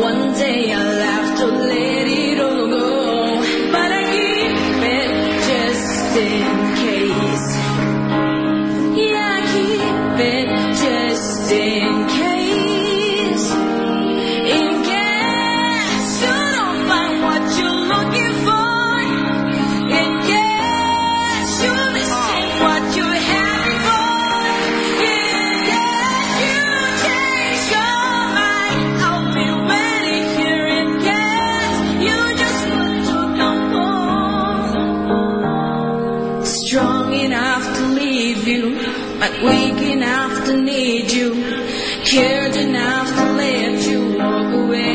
One day I'll have to let it all go, but I keep just in case. Yeah, keep it just in case. In case you don't find what you're looking for. In case you're missing what you're happy for. In case you change your mind, I'll be waiting here. In case you just want to come home. Strong enough to leave you, but weak enough to need you. Cared enough to let you walk away.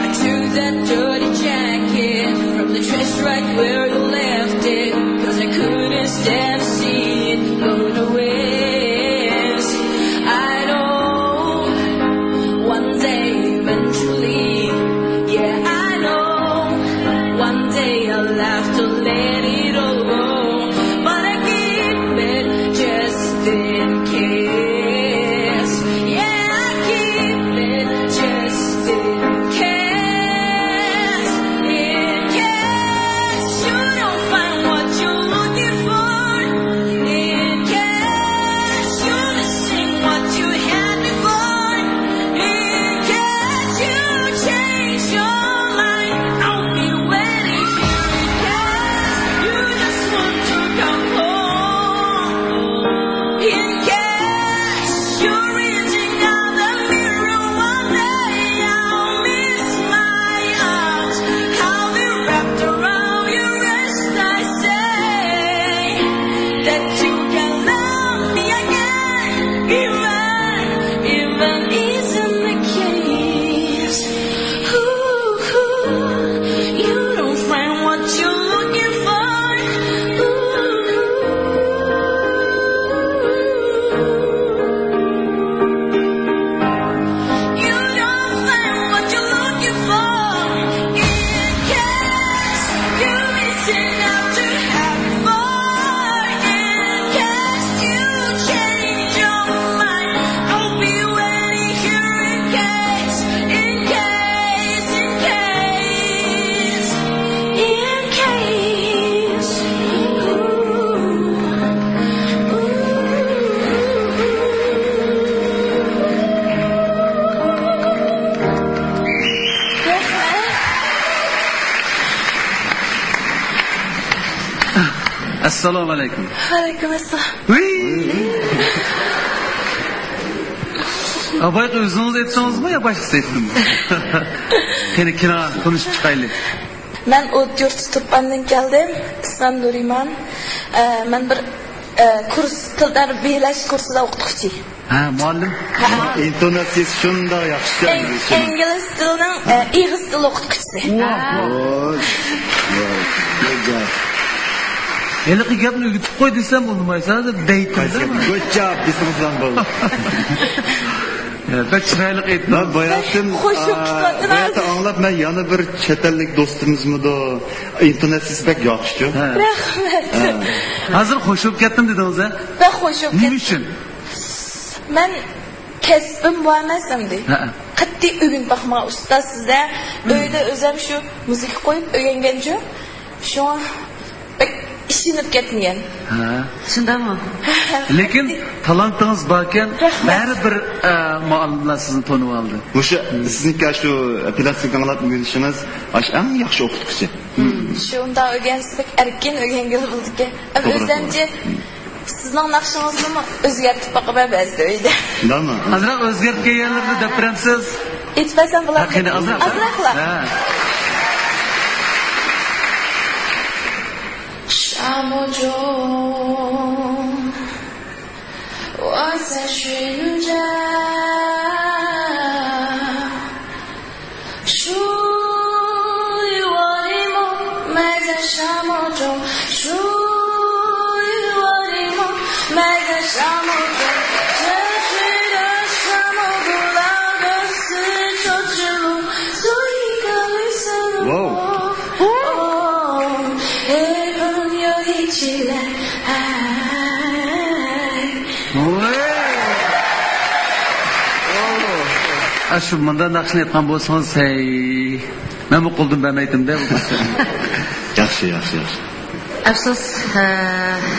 I took that dirty jacket from the trash right where you left it, 'cause I couldn't stand to see it go to waste. I know one day eventually, yeah I know one day I'll have to let it all go, but I keep it just in case. Yeah, I keep it just in case. In case you don't find what you're looking for. In case you're missing what you had before. In case you change your mind, I'll be waiting here. In case you just want to come home. In case you're reaching out the mirror one day, I'll miss my arms, how they wrapped around your wrist. I say that you can love me again, even isn't the case. Ooh, you don't find what you're looking for. You don't find what you're looking for. In case you're missing out to have more. In case you change your mind, I'll be waiting here. In case, in case, in case, in case. Assalomu alaykum. Alaykum assalom. Abay o'zingiz aytsangiz-mi yo boshqasi aytdimi? Qani kino konuşup chiqaylik. Ben o't yurt tutupandan geldim. İsmim Nuriman. Ben bir kurs, til tarbiyalash kursida o'qituvchi. Ha, muallim. İntonatsiyasi shunda yaxshi. İngliz tilining ig'iz tili o'qituvchisi. Endi gapni yutib qo'y desam bo'lmaysan deb deytdimda. Good job, bizimizdan bo'ldi. Bak chiroyli aytdim. Ben bayatın bayatı anlap ben yana bir çetellik dostumuzmudu. İntonatsiyasi bek yaxshi. Rahmat. Hozir qo'shib ketdim dedingiz a? Ben qo'shib ketdim. Nima uchun? Ben kasbim bu emasmdi. Qat'iy o'yin baxma usta sizda uyda o'zim shu musiqa qo'yib o'rgangancha shu bek ishinib ketmagan. Shundami? Lekin talantingiz borkan, baribir muallimlar sizni tanib oldi. O'sha sizniki shu plastik anglab o'rganishimiz eng yaxshi o'qituvchi. Shunda o'rgansizlik erkin o'rgangan bo'ldik. O'zimcha sizning naqshingizni o'zgartirib boqaman ba'zida uyda. Nima? Azroq o'zgartganlarni deb biramsiz? Aytmasam bo'ladi. Qani azroqlar. Shamojon 我在寻找属于我的梦，埋在沙漠中，属于我的梦，埋在沙漠中，这去的沙漠古老的丝绸之路，做一个绿色的梦。陪朋友一起来。 Shu bundan naqshni aytgan bo'lsangiz, men bu qo'ldan bermaydim-da. Yaxshi Yaxşı. Afsus,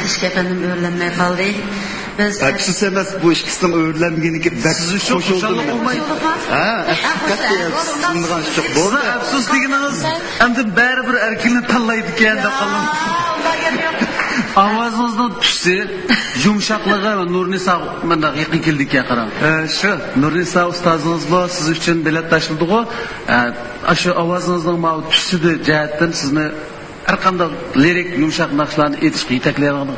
ishga efendim öğrenmeye kaldı. Biz Afsus emas, bu ikkisining o'rlanganiga Siz uchun xursandlik olmaydi. Sindigan ish yo'q. Bo'ldi. Afsus deganingiz endi baribir erkinlik tanlaydi ekan deb qoldim. Ovozingizning tusi, yumshoqligi va Nurnisa menda yaqin keldik-ya qarang. Shu Nurnisa ustozingiz bu siz uchun bilet tashladi-ku. Shu ovozingizning ma tusida jihatdan sizni har qanday lirik yumshoq naqshlarni aytishga yetaklaydigan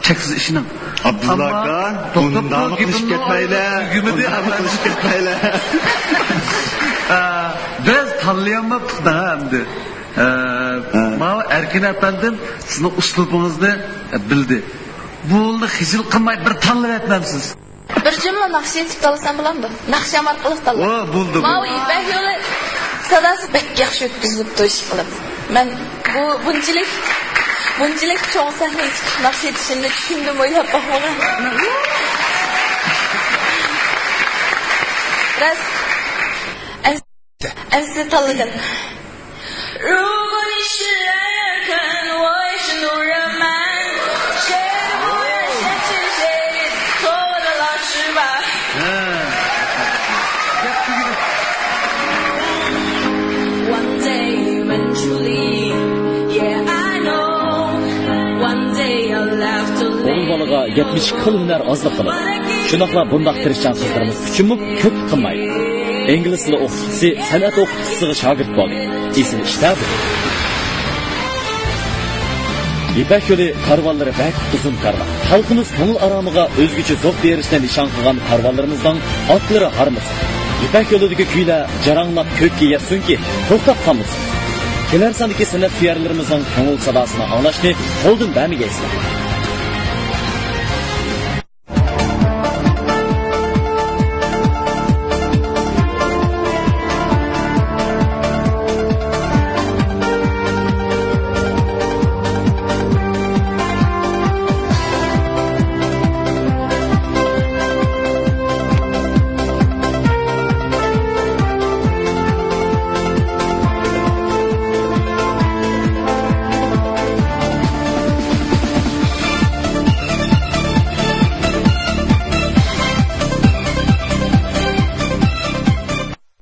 cheksiz ishining. Abdulla aka, bundan qilish ketmaylar. Biz tanlayolmadik-da endi. Mana Erkin efendim sizning uslubingizni bildi. Bo'ldi, hijil qilmay bir tanlab aytmamsiz. Bir jumla naqsh etib talasam bo'lamdi. Naqsham orqali tanlab. Bo'ldi. Mana ipak yo'li sadasi bek yaxshi o'tkazib to'sh qilib. Men bu bunchilik cho'ng sahnaga chiqib naqsh etishimni tushundim, o'ylab boqmagan. Ras ansi tanlagan. 如果你是爱看，我也是路人甲，谁都不愿嫌弃谁，做我的老师吧。One day eventually, yeah I know. One day I'll have to leave. Bolaga 72 xil hunar ozliq qilib. Shunaqla bundaq tirishchan qizlarimiz uchunmi ko'p qilmaydi. İngliz tili o'qituvchisi, san'at o'qituvchisiga shogird bo'ldi. Esin ishlardi. İpek yo'li karvanlari bak uzun karvan. Xalqimiz ko'ngil aromiga o'zgacha zo'q berishdan nishon qilgan karvanlarimizdan otlari harmiz. İpek yo'lidagi kuylar jaranglab ko'kka yetsunki, to'xtab qolmasin. Kelar sondagi san'at suyarlarimizning ko'ngil sadosini anglashni qo'ldan bermagaysiz.